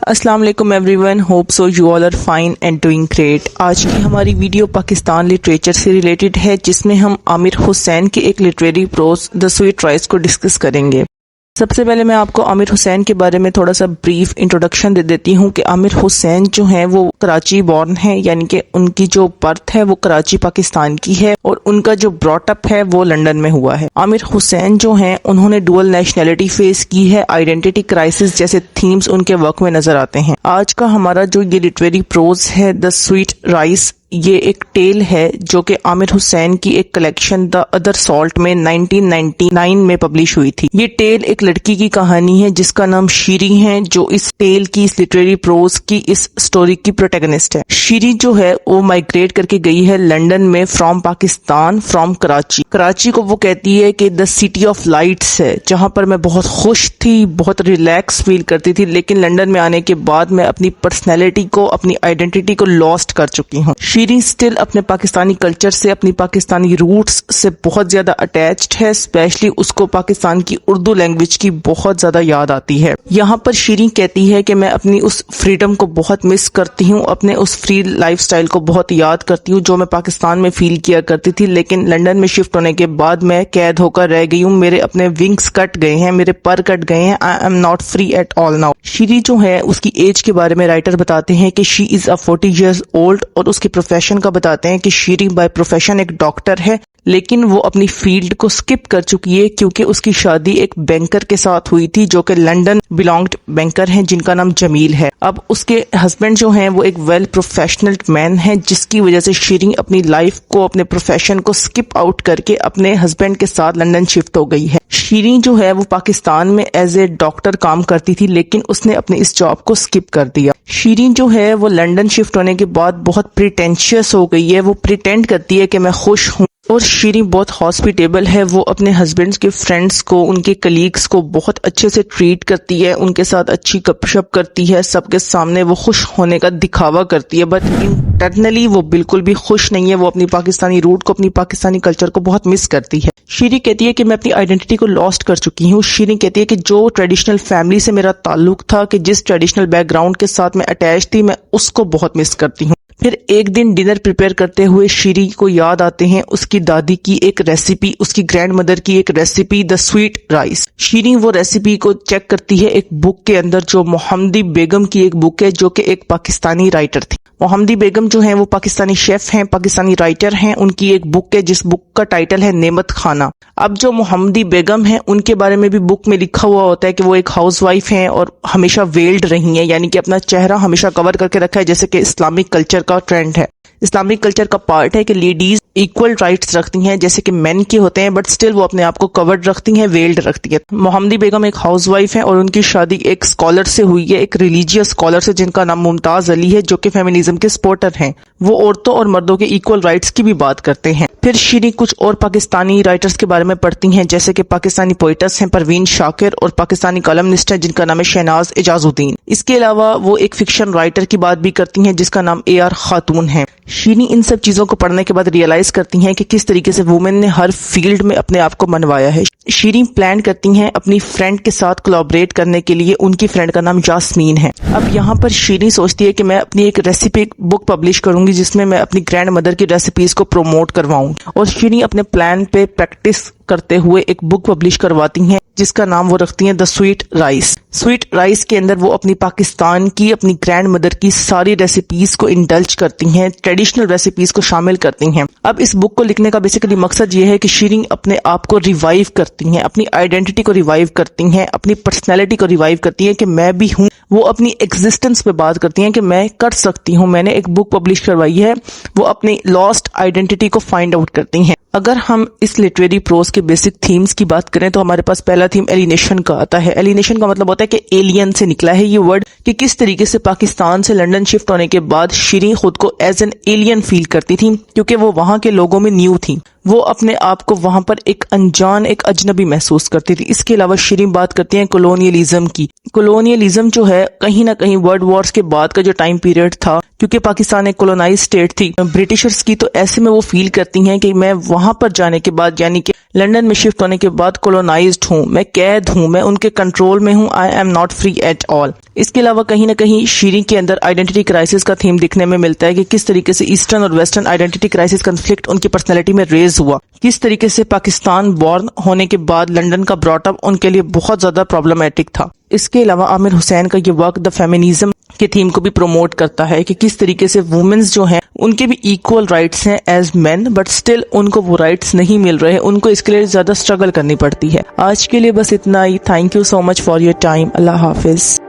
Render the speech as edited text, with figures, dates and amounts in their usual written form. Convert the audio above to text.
السلام علیکم every one, hope so you all are fine and doing great. آج کی ہماری ویڈیو پاکستان لٹریچر سے ریلیٹڈ ہے، جس میں ہم عامر حسین کے ایک literary prose the sweet rice کو ڈسکس کریں گے۔ سب سے پہلے میں آپ کو عامر حسین کے بارے میں تھوڑا سا بریف انٹروڈکشن دے دیتی ہوں کہ عامر حسین جو ہیں وہ کراچی بورن ہیں، یعنی کہ ان کی جو برتھ ہے وہ کراچی پاکستان کی ہے اور ان کا جو براٹ اپ ہے وہ لنڈن میں ہوا ہے۔ عامر حسین جو ہیں انہوں نے ڈوئل نیشنلٹی فیس کی ہے، آئیڈینٹی کرائسس جیسے تھیمز ان کے ورک میں نظر آتے ہیں۔ آج کا ہمارا جو یہ لٹریری پروز ہے دا سویٹ رائس، یہ ایک ٹیل ہے جو کہ عامر حسین کی ایک کلیکشن دا ادر سالٹ میں 1999 میں پبلش ہوئی تھی۔ یہ ٹیل ایک لڑکی کی کہانی ہے جس کا نام شیری ہے، جو اس ٹیل کی، اس لٹریری پروز کی، اس سٹوری کی پروٹیگنسٹ ہے۔ شیری جو ہے وہ مائگریٹ کر کے گئی ہے لنڈن میں فرام پاکستان، فرام کراچی۔ کراچی کو وہ کہتی ہے کہ دا سٹی آف لائٹس ہے، جہاں پر میں بہت خوش تھی، بہت ریلیکس فیل کرتی تھی، لیکن لنڈن میں آنے کے بعد میں اپنی پرسنالٹی کو، اپنی آئیڈینٹی کو لاسٹ کر چکی ہوں۔ شیری اسٹل اپنے پاکستانی کلچر سے، اپنی پاکستانی روٹس سے بہت زیادہ اٹیچڈ ہے، اسپیشلی اس کو پاکستان کی اردو لینگویج کی بہت زیادہ یاد آتی ہے۔ یہاں پر شیری کہتی ہے کہ میں اپنی اس فریڈم کو بہت مس کرتی ہوں، اپنے اس فری لائف سٹائل کو بہت یاد کرتی ہوں جو میں پاکستان میں فیل کیا کرتی تھی، لیکن لنڈن میں شفٹ ہونے کے بعد میں قید ہو کر رہ گئی ہوں، میرے اپنے ونگز کٹ گئے ہیں، میرے پر کٹ گئے ہیں، I am not free at all now. شیری جو ہے اس کی ایج کے بارے میں رائٹر بتاتے ہیں کہ شی از اے 40 years old، اور اس کے پروفیشن کا بتاتے ہیں کہ شیری بائی پروفیشن ایک ڈاکٹر ہے، لیکن وہ اپنی فیلڈ کو سکپ کر چکی ہے کیونکہ اس کی شادی ایک بینکر کے ساتھ ہوئی تھی جو کہ لنڈن بلانگڈ بینکر ہیں، جن کا نام جمیل ہے۔ اب اس کے ہسبینڈ جو ہیں وہ ایک ویل پروفیشنل مین ہیں، جس کی وجہ سے شیری اپنی لائف کو، اپنے پروفیشن کو سکپ آؤٹ کر کے اپنے ہسبینڈ کے ساتھ لنڈن شفٹ ہو گئی ہے۔ شیری جو ہے وہ پاکستان میں ایز اے ڈاکٹر کام کرتی تھی، لیکن اس نے اپنے اس جاب کو سکپ کر دیا۔ شیری جو ہے وہ لنڈن شفٹ ہونے کے بعد بہت پریٹینشیس ہو گئی ہے، وہ پریٹینڈ کرتی ہے کہ میں خوش ہوں، اور شیری بہت ہاسپیٹیبل ہے، وہ اپنے ہسبینڈ کے فرینڈز کو، ان کے کلیگز کو بہت اچھے سے ٹریٹ کرتی ہے، ان کے ساتھ اچھی گپ شپ کرتی ہے، سب کے سامنے وہ خوش ہونے کا دکھاوا کرتی ہے، بٹ انٹرنلی وہ بالکل بھی خوش نہیں ہے، وہ اپنی پاکستانی روٹ کو، اپنی پاکستانی کلچر کو بہت مس کرتی ہے۔ شیری کہتی ہے کہ میں اپنی آئیڈینٹی کو لاسٹ کر چکی ہوں۔ شیری کہتی ہے کہ جو ٹریڈیشنل فیملی سے میرا تعلق تھا، کہ جس ٹریڈیشنل بیک گراؤنڈ کے ساتھ میں اٹیچ تھی، میں اس کو بہت مس کرتی ہوں۔ پھر ایک دن ڈنر پریپیئر کرتے ہوئے شیری کو یاد آتے ہیں اس کی دادی کی ایک ریسیپی، اس کی گرینڈ مدر کی ایک ریسیپی دا سویٹ رائس۔ شیری وہ ریسیپی کو چیک کرتی ہے ایک بک کے اندر، جو محمدی بیگم کی ایک بک ہے، جو کہ ایک پاکستانی رائٹر تھی۔ محمدی بیگم جو ہیں وہ پاکستانی شیف ہیں، پاکستانی رائٹر ہیں، ان کی ایک بک ہے جس بک کا ٹائٹل ہے نعمت خانہ۔ اب جو محمدی بیگم ہیں ان کے بارے میں بھی بک میں لکھا ہوا ہوتا ہے کہ وہ ایک ہاؤس وائف ہیں اور ہمیشہ ویلڈ رہی ہیں، یعنی کہ اپنا چہرہ ہمیشہ کور کر کے رکھا ہے، جیسے کہ اسلامک کلچر کا ٹرینڈ ہے۔ اسلامک کلچر کا پارٹ ہے کہ لیڈیز ایکول رائٹس رکھتی ہیں جیسے کہ مین کے ہوتے ہیں، بٹ سٹل وہ اپنے آپ کو کورڈ رکھتی ہیں، ویلڈ رکھتی ہے۔ محمدی بیگم ایک ہاؤس وائف ہیں اور ان کی شادی ایک اسکالر سے ہوئی ہے، ایک ریلیجیس اسکالر سے، جن کا نام ممتاز علی ہے، جو کہ فیمنزم کے سپورٹر ہیں۔ وہ عورتوں اور مردوں کے ایکول رائٹس کی بھی بات کرتے ہیں۔ پھر شیری کچھ اور پاکستانی رائٹرز کے بارے میں پڑھتی ہیں، جیسے کہ پاکستانی پوئٹس ہیں پروین شاکر، اور پاکستانی کالمنسٹ ہیں جن کا نام ہے شہناز اعجاز الدین۔ اس کے علاوہ وہ ایک فکشن رائٹر کی بات بھی کرتی ہیں جس کا نام AR خاتون ہے۔ شیری ان سب چیزوں کو پڑھنے کے بعد ریئلائز کرتی ہیں کہ کس طریقے سے وومن نے ہر فیلڈ میں اپنے آپ کو منوایا ہے۔ شیری پلان کرتی ہیں اپنی فرینڈ کے ساتھ کولابریٹ کرنے کے لیے، ان کی فرینڈ کا نام یاسمین ہے۔ اب یہاں پر شیری سوچتی ہے کہ میں اپنی ایک ریسیپی بک پبلش کروں گی جس میں اپنی گرینڈ مدر کی ریسیپیز کو پروموٹ کرواؤں، اور شیری اپنے پلان پہ پریکٹس کرتے ہوئے ایک بک پبلش کرواتی ہیں جس کا نام وہ رکھتی ہیں دا سویٹ رائس۔ سویٹ رائس کے اندر وہ اپنی پاکستان کی، اپنی گرینڈ مدر کی ساری ریسیپیز کو انڈلج کرتی ہیں، ٹریڈیشنل ریسیپیز کو شامل کرتی ہیں۔ اب اس بک کو لکھنے کا بیسیکلی مقصد یہ ہے کہ شیری اپنے آپ کو ریوائیو کرتی ہیں، اپنی آئیڈینٹی کو ریوائیو کرتی ہیں، اپنی پرسنالٹی کو ریوائیو کرتی ہیں کہ میں بھی ہوں۔ وہ اپنی ایگزسٹنس پہ بات کرتی ہیں کہ میں کر سکتی ہوں، میں نے ایک بک پبلش کروائی ہے۔ وہ اپنی لاسٹ آئیڈینٹی کو فائنڈ آؤٹ کرتی ہیں۔ اگر ہم اس لٹریری پروز کے بیسک تھیمز کی بات کریں تو ہمارے پاس پہلا تھیم ایلینیشن کا آتا ہے۔ ایلینیشن کا مطلب ہوتا ہے کہ ایلین سے نکلا ہے یہ ورڈ، کہ کس طریقے سے پاکستان سے لنڈن شفٹ ہونے کے بعد شیری خود کو ایز این ایلین فیل کرتی تھی، کیونکہ وہ وہاں کے لوگوں میں نیو تھی، وہ اپنے آپ کو وہاں پر ایک انجان، ایک اجنبی محسوس کرتی تھی۔ اس کے علاوہ شیریں بات کرتی ہیں کولونیلزم کی۔ کولونیلزم جو ہے کہیں نہ کہیں ورلڈ وارز کے بعد کا جو ٹائم پیریڈ تھا، کیونکہ پاکستان ایک کولونائز اسٹیٹ تھی برٹشرز کی، تو ایسے میں وہ فیل کرتی ہیں کہ میں وہاں پر جانے کے بعد، یعنی کہ لنڈن میں شفٹ ہونے کے بعد کولونائزڈ ہوں، میں قید ہوں، میں ان کے کنٹرول میں ہوں، I am not free at all. اس کے علاوہ کہیں نہ کہیں شیریں کے اندر آئیڈینٹی کرائسس کا تھیم دکھنے میں ملتا ہے کہ کس طریقے سے ایسٹرن اور western identity crisis conflict in کی پرسنالٹی میں ریز ہوا، کس طریقے سے پاکستان بورن ہونے کے بعد لنڈن کا براٹ اپ ان کے لیے بہت زیادہ پرابلمٹک تھا۔ اس کے علاوہ عامر حسین کا یہ ورک دا فیمنزم کے تھیم کو بھی پروموٹ کرتا ہے کہ کس طریقے سے وومنز جو ہیں ان کے بھی ایکول رائٹس ہیں ایز مین، بٹ سٹل ان کو وہ رائٹس نہیں مل رہے، ان کو اس کے لیے زیادہ اسٹرگل کرنی پڑتی ہے۔ آج کے لیے بس اتنا ہی۔ Thank you so much for your time. اللہ حافظ۔